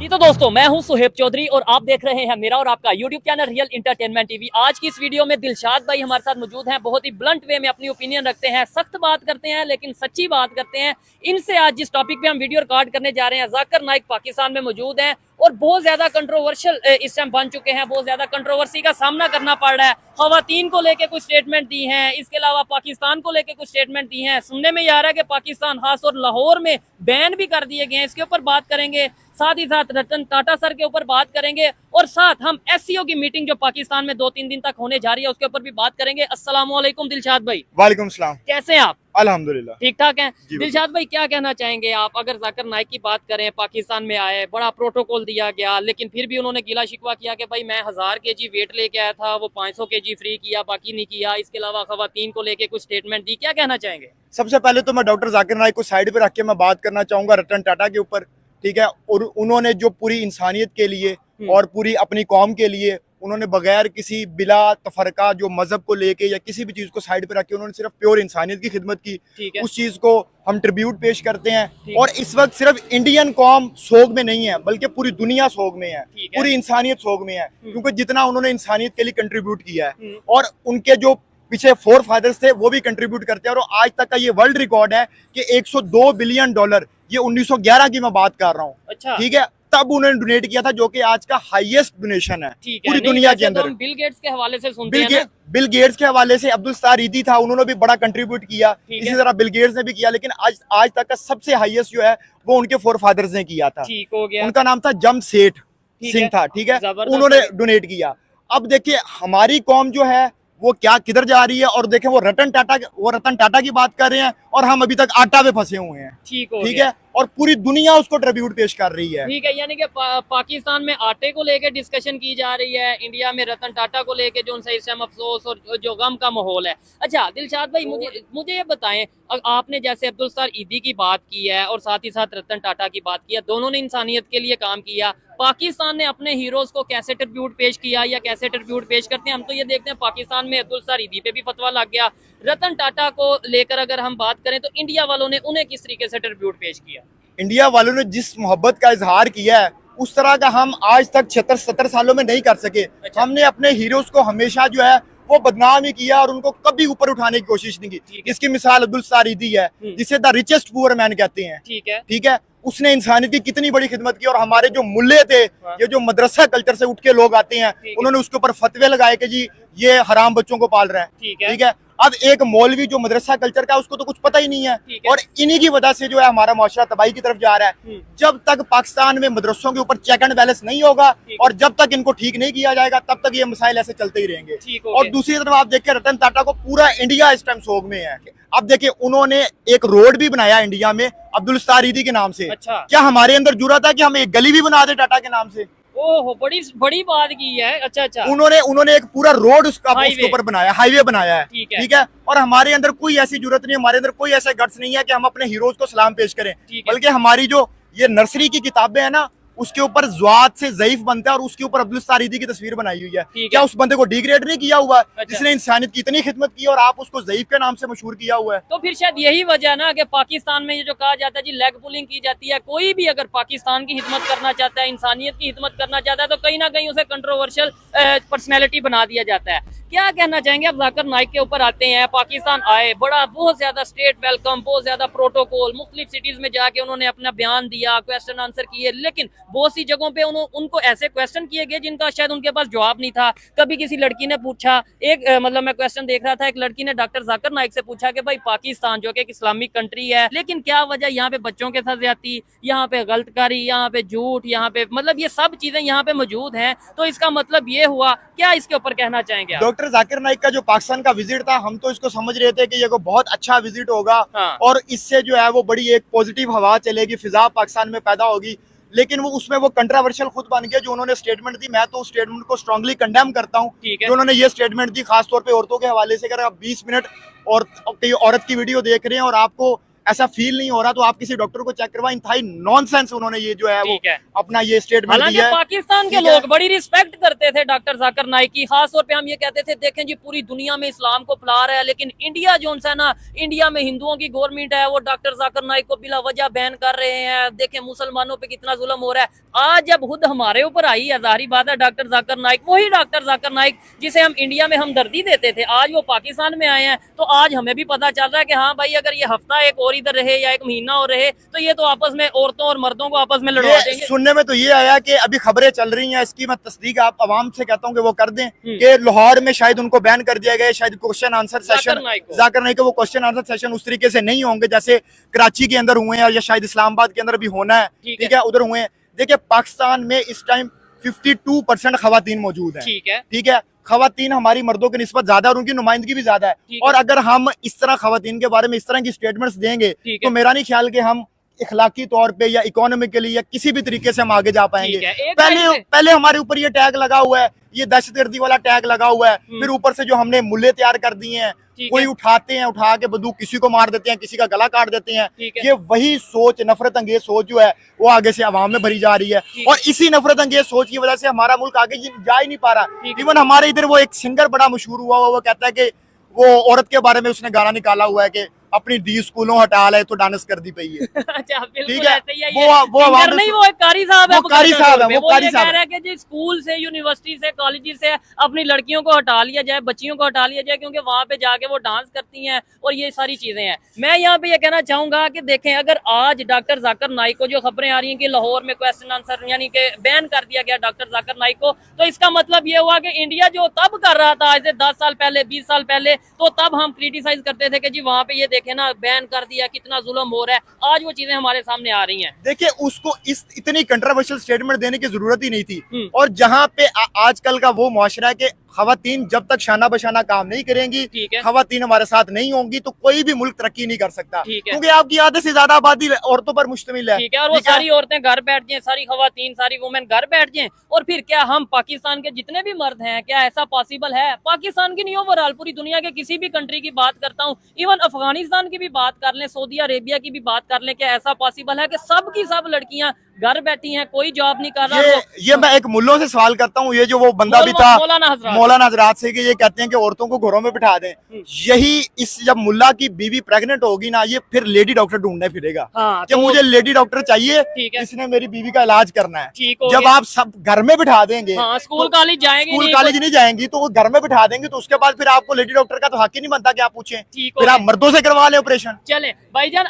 जी तो दोस्तों, मैं हूं सुहेब चौधरी और आप देख रहे हैं मेरा और आपका YouTube channel real entertainment TV. आज की इस वीडियो में दिलशाद भाई हमारे साथ मौजूद हैं। बहुत ही ब्लंट वे में अपनी ओपिनियन रखते हैं, सख्त बात करते हैं लेकिन सच्ची बात करते हैं। इनसे आज जिस टॉपिक पे हम वीडियो रिकॉर्ड करने जा रहे हैं, जाकिर नाइक पाकिस्तान में मौजूद हैं और बहुत ज्यादा कंट्रोवर्शियल इस टाइम बन चुके हैं। बहुत ज्यादा कंट्रोवर्सी का सामना करना पड़ रहा है। खवातीन को लेके कुछ स्टेटमेंट दी हैं, इसके अलावा पाकिस्तान को लेके कुछ स्टेटमेंट दी हैं। सुनने में आ रहा है कि पाकिस्तान खास और लाहौर में बैन भी कर दिए गए हैं। इसके ऊपर बात करेंगे, साथ ही साथ रतन टाटा सर के ऊपर बात करेंगे और साथ हम एससीओ की मीटिंग जो पाकिस्तान में 2-3 दिन तक होने जा रही है उसके ऊपर भी बात करेंगे। अस्सलाम वालेकुम दिलशाद भाई। वालेकुम सलाम। कैसे हैं आप? अल्हम्दुलिल्लाह ठीक ठाक हैं। जी। दिलशाद भाई, क्या कहना चाहेंगे आप? अगर जाकिर नाइक की बात करें, पाकिस्तान में आए, बड़ा प्रोटोकॉल दिया गया, लेकिन फिर भी उन्होंने गिला शिकवा किया कि भाई मैं 1000 kg वेट लेके आया था, वो 500 kg फ्री किया, बाकी नहीं किया। इसके अलावा खवातीन को लेके कुछ स्टेटमेंट दी, क्या कहना चाहेंगे? सबसे पहले तो मैं डॉक्टर जाकिर नाइक को साइड पे रख के मैं बात करना चाहूंगा रतन टाटा के ऊपर, ठीक है। और उन्होंने जो पूरी इंसानियत के लिए और पूरी अपनी कौम के लिए उन्होंने बगैर किसी बिला तफरका जो मजहब को लेके या किसी भी चीज को साइड पे रख के उन्होंने सिर्फ प्योर इंसानियत की खिदमत की। उस चीज को हम ट्रिब्यूट पेश करते हैं। और इस वक्त सिर्फ इंडियन कौम सोग में नहीं है बल्कि पूरी दुनिया सोग में है, पूरी इंसानियत सोग में है, क्योंकि जितना उन्होंने इंसानियत के लिए कंट्रीब्यूट किया है और उनके जो पीछे फोर फादर्स थे वो भी कंट्रीब्यूट करते हैं। और आज तक का ये वर्ल्ड रिकॉर्ड है कि 102 बिलियन डॉलर, ये 1911 की मैं बात कर रहा हूँ, अच्छा, ठीक है, तब उन्होंने डोनेट किया था, जो कि आज का हाईएस्ट डोनेशन है पूरी दुनिया के अंदर। बिल गेट्स के हवाले से सुनते हैं ना? बिल गेट्स के हवाले से अब्दुल सत्तार ईदी था, उन्होंने भी बड़ा कंट्रीब्यूट किया, इसी तरह बिल गेट्स ने भी किया, लेकिन आज तक का सबसे हाईएस्ट जो है वो उनके फोर फादर्स ने किया था। ठीक हो गया। उनका नाम था जमशेद सिंह था, ठीक है, उन्होंने डोनेट किया। अब देखिए हमारी कौम जो है वो क्या किधर जा रही है, और देखें वो रतन टाटा की बात कर रहे हैं और हम अभी तक आटा पे फंसे हुए हैं, ठीक है, और पूरी दुनिया उसको ट्रिब्यूट पेश कर रही है। ठीक है, यानी कि पाकिस्तान में आटे को लेकर डिस्कशन की जा रही है, इंडिया में रतन टाटा को लेकर जो उनसे इस टाइम अफसोस और जो गम का माहौल है। अच्छा दिलशाद भाई, मुझे ये बताएं, आपने जैसे अब्दुल सत्तार ईदी की बात की है और साथ ही साथ रतन टाटा की बात की है, दोनों ने इंसानियत के लिए काम किया। पाकिस्तान ने अपने हीरोज को कैसे ट्रिब्यूट पेश किया या कैसे ट्रिब्यूट पेश करते हैं? हम तो ये देखते हैं पाकिस्तान में अब्दुल सत्तार ईदी पे भी फतवा लग गया। रतन टाटा को लेकर अगर हम बात करें तो इंडिया वालों ने उन्हें किस तरीके से ट्रिब्यूट पेश किया? इंडिया वालों ने जिस मोहब्बत का इजहार किया है उस तरह का हम आज तक 76-70 सालों में नहीं कर सके। अच्छा। हमने अपने हीरोज को हमेशा जो है वो बदनाम ही किया और उनको कभी ऊपर उठाने की कोशिश नहीं की। इसकी मिसाल अब्दुल सत्तार ईदी है, जिसे द रिचेस्ट पुअर मैन कहते हैं, ठीक है। उसने इंसानियत की कितनी बड़ी खिदमत की। और हमारे जो मुल्ले थे, ये जो मदरसा कल्चर से उठ के लोग आते हैं, उन्होंने उसके ऊपर फतवे लगाए कि जी ये हराम बच्चों को पाल रहे हैं, ठीक है। अब एक मौलवी जो मदरसा कल्चर का, उसको तो कुछ पता ही नहीं है, और इन्हीं की वजह से जो है हमारा माशरा तबाही की तरफ जा रहा है। जब तक पाकिस्तान में मदरसों के ऊपर चेक एंड बैलेंस नहीं होगा और जब तक इनको ठीक नहीं किया जाएगा तब तक ये मसाइल ऐसे चलते ही रहेंगे। और दूसरी तरफ आप देखिए रतन टाटा को पूरा इंडिया इस टाइम सोग में है। अब देखिए उन्होंने एक रोड भी बनाया इंडिया में अब्दुल सत्तार ईदी के नाम से। अच्छा। क्या हमारे अंदर जुर्रत है कि हम एक गली भी बना दे टाटा के नाम से? ओहो, बड़ी बात की है। अच्छा, उन्होंने एक पूरा रोड उसके ऊपर बनाया, हाईवे बनाया है, ठीक है। और हमारे अंदर कोई ऐसी जरूरत नहीं, हमारे अंदर कोई ऐसा गट्स नहीं है कि हम अपने हीरोज को सलाम पेश करें, बल्कि हमारी जो ये नर्सरी की किताबें हैं ना, उसके ऊपर ज़्वात से ज़ईफ बनता है और उसके ऊपर अब्दुल सत्तार ईदी की तस्वीर बनाई हुई है। क्या उस बंदे को डिग्रेड नहीं किया हुआ जिसने इंसानियत की इतनी खिदमत की और आप उसको ज़ईफ के नाम से मशहूर किया हुआ है? तो फिर शायद यही वजह ना कि पाकिस्तान में ये जो कहा जाता है जी लेग पुलिंग की जाती है। कोई भी अगर पाकिस्तान की हिदमत करना चाहता है, इंसानियत की हिदमत करना चाहता है, तो कहीं ना कहीं उसे कंट्रोवर्शियल पर्सनैलिटी बना दिया जाता है। क्या कहना चाहेंगे? अब जाकिर नाइक के ऊपर आते हैं। पाकिस्तान आए, बहुत ज्यादा स्टेट वेलकम, बहुत ज्यादा प्रोटोकॉल, मुख्तलिफ सिटीज में जाके उन्होंने अपना बयान दिया, क्वेश्चन आंसर किए, लेकिन बहुत सी जगहों पे उनको ऐसे क्वेश्चन किए गए जिनका शायद उनके पास जवाब नहीं था। कभी किसी लड़की ने पूछा, मतलब मैं क्वेश्चन देख रहा था, एक लड़की ने डॉक्टर जाकिर नाइक से पूछा कि भाई पाकिस्तान जो कि एक इस्लामिक कंट्री है, लेकिन क्या वजह यहाँ पे बच्चों के साथ ज्यादती, यहाँ पे गलतकारी, यहाँ पे झूठ, यहाँ पे मतलब ये सब चीजें यहाँ पे मौजूद हैं, तो इसका मतलब ये हुआ। क्या इसके ऊपर कहना चाहेंगे? डॉक्टर जाकिर नाइक का जो पाकिस्तान का विजिट था, हम तो इसको समझ रहे थे कि ये बहुत अच्छा विजिट होगा और इससे जो है वो बड़ी एक पॉजिटिव हवा चलेगी, फिजा पाकिस्तान में पैदा होगी, लेकिन वो उसमें वो कंट्रोवर्शियल खुद बन गया। जो उन्होंने स्टेटमेंट दी, मैं तो उस स्टेटमेंट को स्ट्रांगली कंडेम करता हूँ जो उन्होंने ये स्टेटमेंट दी, खासतौर पे औरतों के हवाले से। अगर आप 20 मिनट और कई औरत की वीडियो देख रहे हैं और आपको ऐसा फील नहीं हो रहा तो आप किसी डॉक्टर को चेक करवाएं। इंतहाई नॉनसेंस उन्होंने ये जो है वो अपना ये स्टेटमेंट हालांकि दिया है। पाकिस्तान के लोग बड़ी रिस्पेक्ट करते थे डॉक्टर जाकिर नाइक की, खास तौर पे हम ये कहते थे देखें जी पूरी दुनिया में इस्लाम को फैला रहा है, लेकिन इंडिया जो है ना, इंडिया में हिंदुओं की गवर्नमेंट है, वो डॉक्टर जाकिर नाइक को बिला वजह बैन कर रहे हैं। देखें मुसलमानों पे कितना जुल्म हो रहा है। आज जब खुद हमारे ऊपर आई है, जाहिर बात है डॉक्टर जाकिर नाइक, वही डॉक्टर जाकिर नाइक जिसे हम इंडिया में हमदर्दी देते थे, आज वो पाकिस्तान में आए हैं, तो आज हमें भी पता चल रहा है कि हाँ भाई अगर ये हफ्ता एक और इधर रहे या एक महीना और रहे तो ये तो आपस में औरतों और मर्दों को आपस में लड़वा देंगे। सुनने में तो ये आया कि अभी खबरें चल रही हैं, इसकी मैं तस्दीक आप आवाम से कहता हूँ कि वो कर दें कि लाहौर में शायद उनको बैन कर दिया गया, शायद question answer session Zakir Naik के वो क्वेश्चन आंसर सेशन उस तरीके से नहीं होंगे जैसे कराची के अंदर हुए हैं या शायद इस्लामाबाद के अंदर भी होना है, ठीक है, उधर हुए हैं। देखिए पाकिस्तान में इस टाइम 52% खवातीन मौजूद है, ठीक है, खवातीन हमारी मर्दों की निस्बत ज्यादा और उनकी नुमाइंदगी भी ज्यादा है। और अगर हम इस तरह खवातीन के बारे में इस तरह की स्टेटमेंट्स देंगे तो मेरा नहीं ख्याल कि हम इखलाकी तौर पे या इकोनॉमिकली या किसी भी तरीके से हम आगे जा पाएंगे। पहले हमारे ऊपर ये टैग लगा हुआ है, ये दहशतगर्दी वाला टैग लगा हुआ है, फिर ऊपर से जो हमने मुल्ले तैयार कर दिए हैं, कोई उठाते हैं, उठा के बंदूक किसी को मार देते हैं, किसी का गला काट देते हैं। ये वही सोच, नफरत अंगेज सोच जो है वो आगे से अवाम में भरी जा रही है और इसी नफरत अंगेज सोच की वजह से हमारा मुल्क आगे जा ही नहीं पा रहा। इवन हमारे इधर वो एक सिंगर बड़ा मशहूर हुआ, वो कहता है कि वो औरत के बारे में उसने गाना निकाला हुआ है कि अपनी दी स्कूलों हटा ले तो डांस कर दी पई है। अच्छा, ठीक है, वो नहीं, वो एक कारी साहब है, वो कारी साहब है, वो कारी साहब कह रहा है कि जी स्कूल से, यूनिवर्सिटी से, कॉलेज से अपनी लड़कियों को हटा लिया जाए, बच्चियों को हटा लिया जाए, क्योंकि वहां पे जाके वो डांस करती हैं और ये सारी चीजें हैं। मैं यहाँ पे ये कहना चाहूंगा कि देखें अगर आज डॉक्टर जाकिर नाइक को जो खबरें आ रही हैं कि लाहौर में क्वेश्चन आंसर यानी कि बैन कर दिया गया डॉक्टर जाकिर नाइक को, तो इसका मतलब ये हुआ कि इंडिया जो तब कर रहा था आज से 10 साल पहले, 20 साल पहले, तो तब हम क्रिटिसाइज करते थे कि जी वहां पे ये देखे ना बैन कर दिया, कितना जुल्म हो रहा है। आज वो चीजें हमारे सामने आ रही हैं। देखिए उसको इतनी कंट्रोवर्शियल स्टेटमेंट देने की जरूरत ही नहीं थी। और जहां पे आजकल का वो मुआशरा है कि खवातीन जब तक शाना बशाना काम नहीं करेंगी, खवातीन हमारे साथ नहीं होंगी, तो कोई भी मुल्क तरक्की नहीं कर सकता, क्योंकि आपकी आधे से ज्यादा आबादी औरतों पर मुश्तमिल है। ठीक है, और वो सारी औरतें घर बैठ जाएं, सारी खवातीन, सारी वुमेन घर बैठ जाएं, और फिर क्या हम पाकिस्तान के जितने भी मर्द हैं, क्या ऐसा पॉसिबल है? पाकिस्तान की नहीं, ओवरऑल पूरी दुनिया के किसी भी कंट्री की बात करता हूँ, इवन अफगानिस्तान की भी बात कर लें, सऊदी अरेबिया की भी बात कर लें, क्या ऐसा पॉसिबल है कि सब की सब लड़कियां घर बैठी हैं, कोई जॉब नहीं कर रहा? ये मैं एक मुल्लों से सवाल करता हूँ, ये जो वो बंदा भी था मौलाना हजरात से, कि ये कहते हैं कि औरतों को घरों में बिठा दें। यही इस जब मुल्ला की बीवी प्रेग्नेंट होगी ना, ये फिर लेडी डॉक्टर ढूंढने फिरेगा कि मुझे लेडी डॉक्टर चाहिए, इसने मेरी बीवी का इलाज करना है। जब आप सब घर में बिठा देंगे, स्कूल कॉलेज जाएंगे, स्कूल कॉलेज नहीं जाएंगी, तो वो घर में बिठा देंगे, तो उसके बाद फिर आपको लेडी डॉक्टर का तो हक ही नहीं बनता कि आप पूछें, फिर आप मर्दों से करवा लें ऑपरेशन। चले भाईजान।